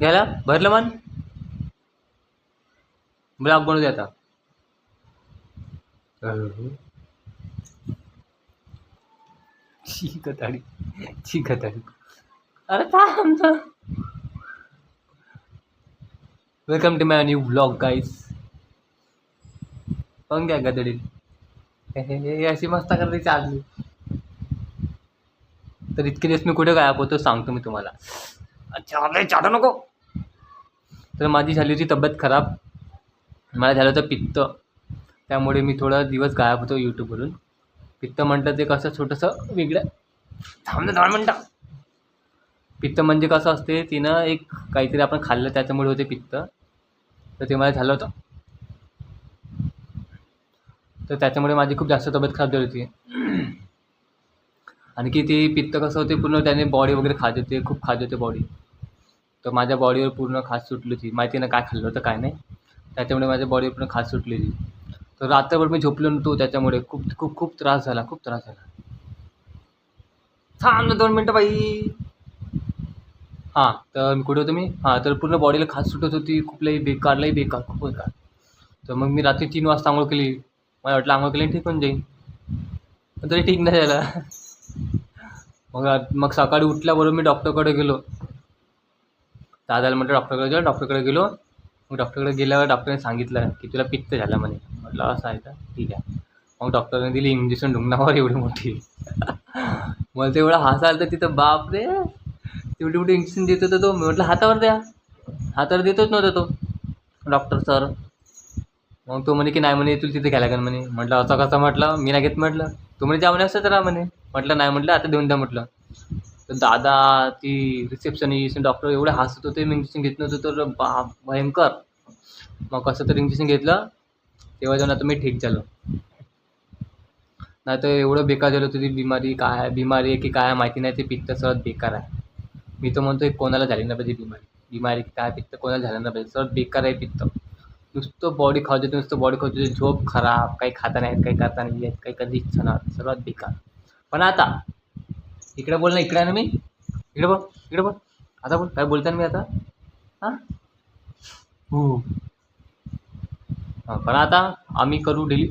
घ्यायला भरलं मन ब्लॉग बनवू दे आता. चिकटाळी चिकटाळी. अरे थांब ना. Welcome to my new blog guys. पण काय गदडी हे अशी मस्त करते चालली. तर इतके दिवस मी कुठे गायब होतो सांगतो मी तुम्हाला. अच्छा चाटा नको. तर माझी झाली होती तब्येत खराब. मला झालं होतं पित्त. त्यामुळे मी थोडा दिवस गायब होतो यूट्यूबवरून. पित्त म्हटलं ते कसं छोटंसं वेगळं. थांब ना 2 मिनटं. पित्त म्हणजे कसं असते तिनं एक काहीतरी आपण खाल्लं त्याच्यामुळे होते पित्त. तर ते मला झालं होतं. तर त्याच्यामुळे माझी खूप जास्त तब्येत खराब झाली होती. आणखी ती पित्त कसं होते पूर्ण त्याने बॉडी वगैरे खात होते खूप खात होते बॉडी. तर माझ्या बॉडीवर पूर्ण खाज सुटली होती. माहिती ना काय खाल्लं होतं काय नाही. त्याच्यामुळे माझ्या बॉडीवर पूर्ण खाज सुटली होती. तर रात्रभर मी झोपलो नव्हतो त्याच्यामुळे खूप खूप खूप त्रास झाला खूप त्रास झाला. थांब ना 2 मिनटं बाई. हां तर मी कुठे होतो मी. हां तर पूर्ण बॉडीला खाज सुटत होती खूप लई बेकार खूप बेकार. तर मग मी रात्री 3 वाजता आंघोळ केली. मला वाटलं आंघोळ केली ठीक होऊन जाईल. पण तरी ठीक नाही झालं. मग सकाळी उठल्याबरोबर मी डॉक्टरकडे गेलो. दादाला म्हटलं डॉक्टरकडे गेलो. मग डॉक्टरकडे गेल्यावर डॉक्टरने सांगितलं की तुला पित्त झालं म्हणे. म्हटलं असं आहे का ठीक आहे. मग डॉक्टरने दिली इंजेक्शन ढुंगणावर एवढी मोठी. मला तर एवढा हसा आला तर तिथं बाप रे. तेवढी मोठी इंजेक्शन देत होता तो. मी म्हटलं हातावर द्या. हातावर देतच नव्हता तो डॉक्टर सर. मग तो म्हणे की नाही म्हणे तुला तिथे घ्यायला लागेल म्हणे. म्हटलं असं कसं म्हटलं मी नाही घेत म्हटलं. तो म्हणे त्या म्हणे असं तर म्हणे. म्हटलं नाही म्हटलं आता देऊन द्या म्हटलं. तर दादा ती रिसेप्शनिस्ट डॉक्टर एवढे हसत होते. मी इंजेक्शन घेत नव्हतं तर बाप भयंकर. मग कसं तरी इंजेक्शन घेतलं. तेव्हा जाऊन आता मी ठीक झालो. नाही तर एवढं बेकार झालं होतं ती बिमारी. काय बिमारी आहे की काय माहिती नाही. ते पित्त सर्वात बेकार आहे. मी तर म्हणतो कोणाला झाली नाही पाहिजे बिमारी काय पित्त कोणाला झालं नाही पाहिजे. सर्वात बेकार आहे पित्त. नुसतं बॉडी खाऊ देते नुसतं बॉडी खाऊ देते. झोप खराब काही खाता नाही काही करता नाही येत काही कधी इच्छा नाही. सर्वात बेकार. पण आता इकडे बोल ना. इकडे आहे ना मी. इकडे बोल आता बोल काय बोलता ना मी आता. हां हो हां पण आता आम्ही करू डेली.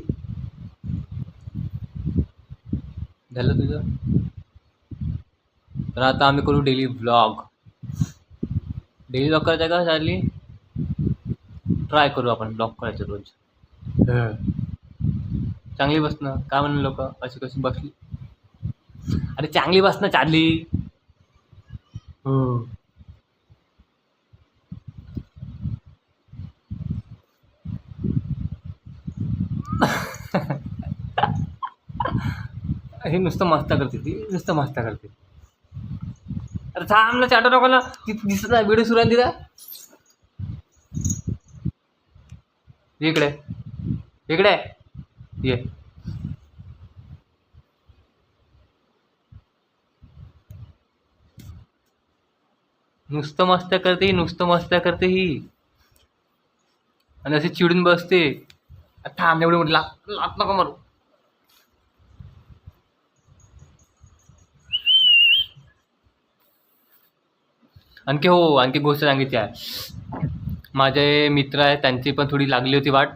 झालं तुझं. तर आता आम्ही करू डेली ब्लॉग. डेली ब्लॉग करायचा का चार्ली. ट्राय करू आपण ब्लॉग करायचं रोज. चांगली बसणं काय म्हणून लोक अशी कशी बसली. अरे चांगली बसणं चार्ली. हो हे नुसतं मस्ता करते ती नुसतं मस्ता करते. अरे थांब ना चाटा नको ना. ती दिसत नाही व्हिडिओ सुरू आहे तिला. इकडे इकडे ये. नुसतं मस्त्या करते ही. आणि अशी चिडून बसते. थांब एवढं म्हटलं लात नको मारू. आणखी गोष्ट सांगायची आहे. माझे मित्र आहे त्यांची पण थोडी लागली होती वाट.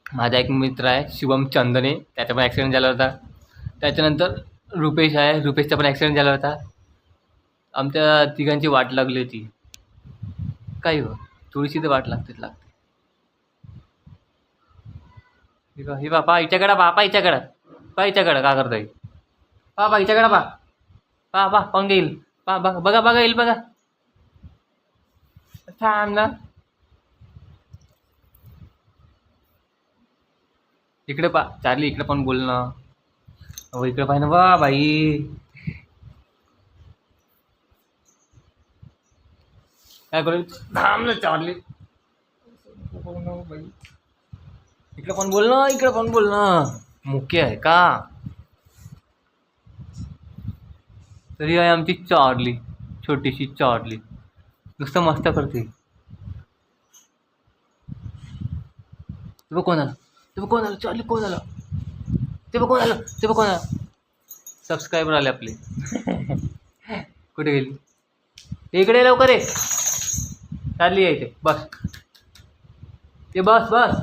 माझा एक मित्र आहे शिवम चंदने त्याचा पण ॲक्सिडेंट झाला होता. त्याच्यानंतर रुपेश आहे रुपेशचा पण ॲक्सिडेंट झाला होता. आमच्या तिघांची वाट लागली होती. काही हो थोडीशी तर वाट लागते. ही बापा हिच्याकडं हिच्याकडं का करताय. हिच्याकडं पाहून घेईल. बघा येईल बघा. थांब ना. इकडे चार्ली इकडे पण बोल ना. अहो इकडे पाहिजे ना बाई. काय करू थांब ना चार्ली. इकडे पण बोल ना. मुख्य आहे का. तरी आहे आमची चार्ली छोटीशी चार्ली. नुसतं मस्त करते. ते बघ कोण आलं चार्ली कोण आलं. ते बघ कोण आलं. सबस्क्रायबर आले आपले. कुठे गेली. इकडे लवकर ये. चार्ली आहे इथे, बस ते, बस बस.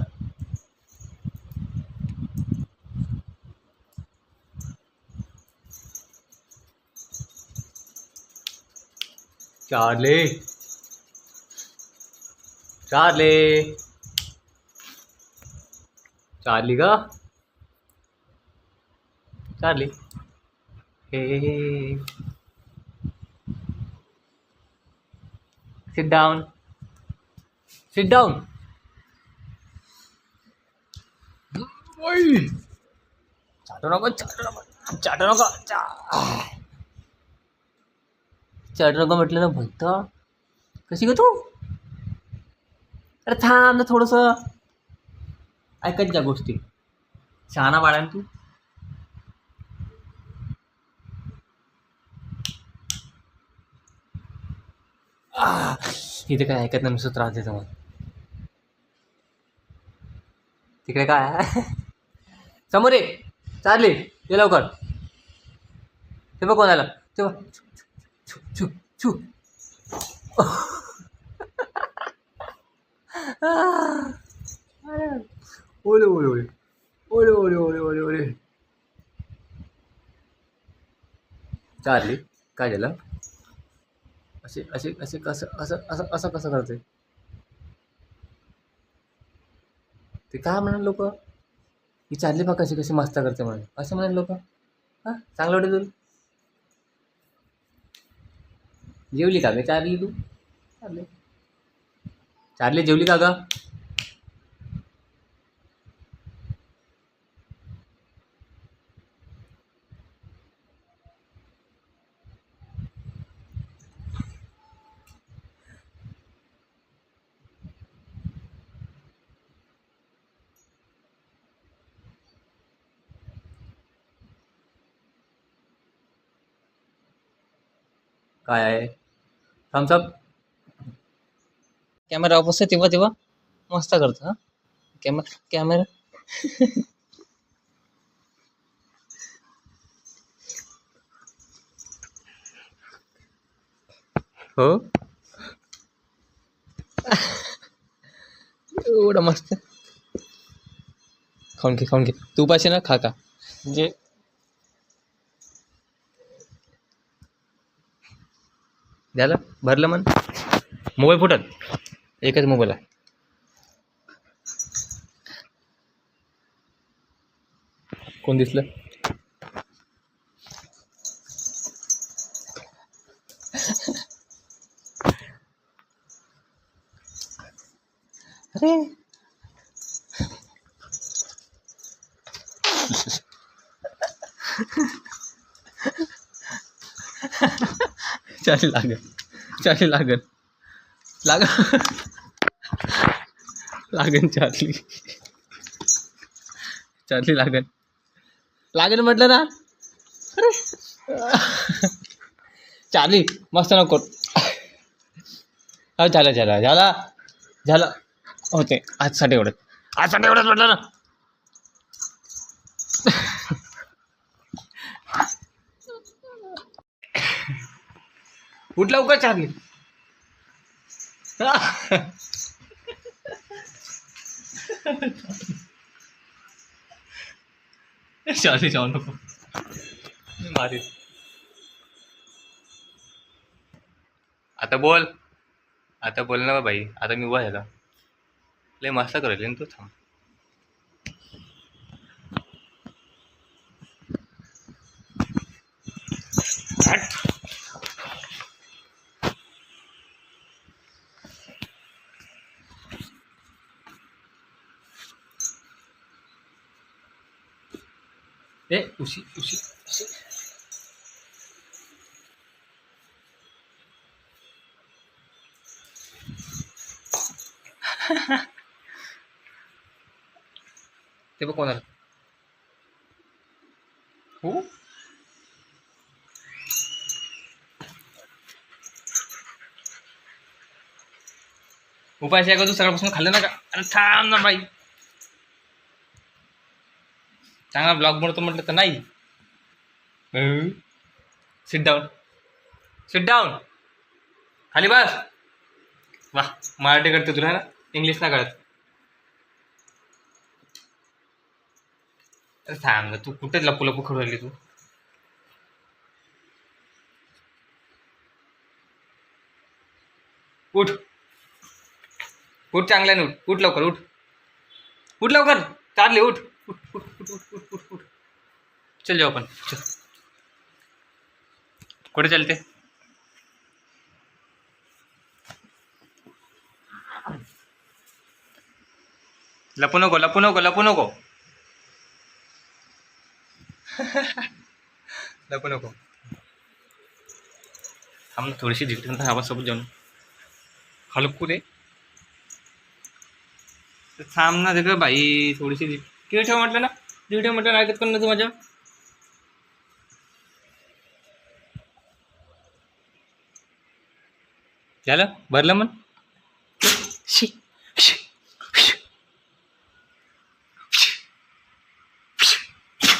चार्ली, चार्ली, चार्ली का, चार्ली, हे, सिट डाऊन, सिट डाऊन. चाटू नको, चाटू नको, चाटू नको, चाटू नको म्हटलं ना भक्त. कशी ग तू? अरे थांब ना थोडस, ऐकत ज्या गोष्टी. शहाणा बाळा तू. इथे काय ऐकत नाही, नुसतं त्रास देतो मला. तिकडे काय आहे? समोर ये, चार्ली, ये लवकर. ते बघ कोणाला, ते बघ, छू छू छू. ओले ओले ओले ओले ओले ओले ओले ओले. चार्ली, काय झालं? असे असे असे कसं, असं असं असं कसं करते ते? काय म्हणाल लोक, ही चार्ली बा कशी कशी मस्ता करते म्हणून असं म्हणाल लोक. हां, चांगलं वाटत तुला? जेवली का ग चार्ली तू? चार्ली, चार्ली जेवली का ग? काय आहे? थम्सअप. कॅमेरा ऑफ असतो तेव्हा तेव्हा मस्त करतो. हा, कॅमेरा कॅमेरा. हो, एवढं मस्त. खाऊन घे, खाऊन घे, तू पाशी ना, खा का म्हणजे. झालं, भरलं मन. मोबाईल फुटल, एकच मोबाईल आहे. कोण दिसलं? अरे चार्ली लागल, चार्ली लागल, लागन चार्ली, चार्ली लागन, लागन म्हटलं ना. अरे चार्ली, मस्त नको. हा, झालं झालं झालं झालं, होते आजसाठी एवढंच, आजसाठी एवढंच म्हटलं ना. उठ लवकर चार्ली. चार्ली जाऊ नको, मारीस. आता बोल, आता बोल ना बाई, आता मी उभा झाला. लय मस्त करेल ना तू, थांब. ए उशी उशी उशी. ते बघ कोणाला. हो, उपायचे का तू सकाळपासून खाल्लं ना का? अरे थांब ना बाई, चांगला ब्लॉग बनवतो म्हटलं तर नाही. सिट डाऊन, सिट डाऊन, खाली बस. वा, मराठी कळते तुला ना, इंग्लिश ना कळत. अरे थांब ना, तू कुठे लपू लपू खेळू राहिली तू. उठ उठ, चांगल्याने उठ, उठ लवकर, उठ उठ लवकर, चालले उठ उठ उठ उठ उठ उठ उठ उठ. चल जाऊ आपण, चल. कुठे चलते? लपू नको, लपू नको, लपू नको. लपू नको. थांब ना, थोडीशी जिकडे आपण सोबत जाऊन हलकू रे. थांब ना तिकडे बाई, थोडीशी किती ठेव म्हटलं ना, तिकडे ठेव म्हटलं, ऐकत कोण ना तू माझ्या. झालं भरलं मग. शी शी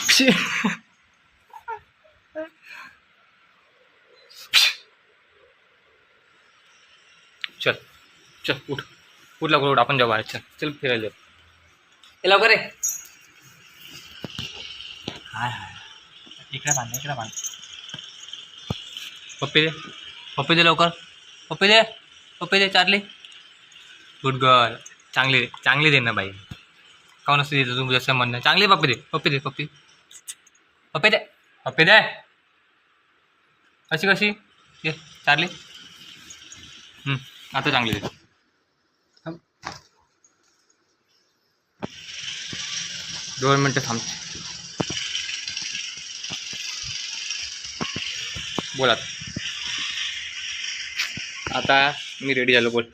शी. चल चल, उठ उठ लवकर, उठ, आपण जाऊ बाहेर. चल चल, फिरायला जाऊ. ए लवकर रे. हाय हाय, इकडे बांध, इकडे बांध. पप्पी दे, पप्पी दे लवकर, पप्पी दे, पप्पी दे. Charlie, good girl. चांगली चांगली दे ना बाई. काऊन असं देतो तू जसं म्हणणं. चांगली पप्पी दे, पप्पी दे, पप्पी पप्पी दे, पप्पी दे. अशी कशी ये चार्ली. आता चांगली दे. 2 मिनटं थांब. बोला आता, मी रेडी झालो. बोल,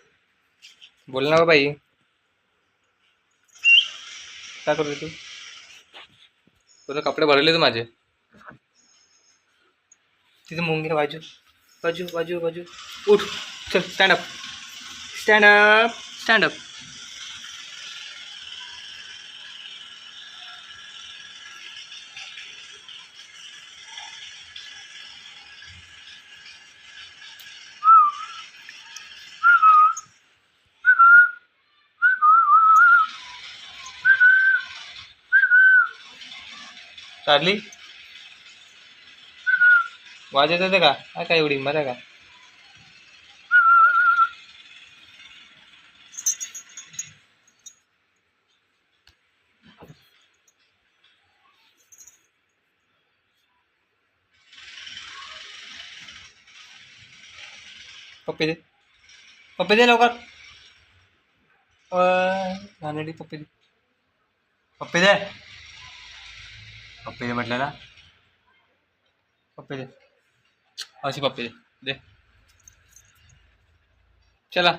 बोल ना बाई. काय करतो तू? तुझं कपडे भरले तू माझे. तिथे मुंगे बाजू बाजू बाजू बाजू. उठ, चल, stand up, stand up, stand up. Charlie, वाजत येते का? काय एवढी मजा का? पप्पी दे, पप्पी दे लवकर. घाणेरडी पप्पी दे, पप्पी दे, पप्पी दे म्हटलं ना. पप्पी दे, अशी पप्पी दे, दे. चला.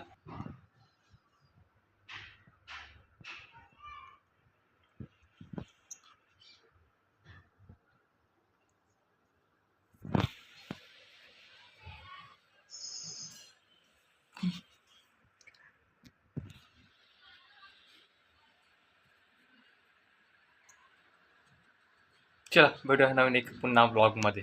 चला भेटूया नवीन एक पुन्हा ब्लॉगमध्ये.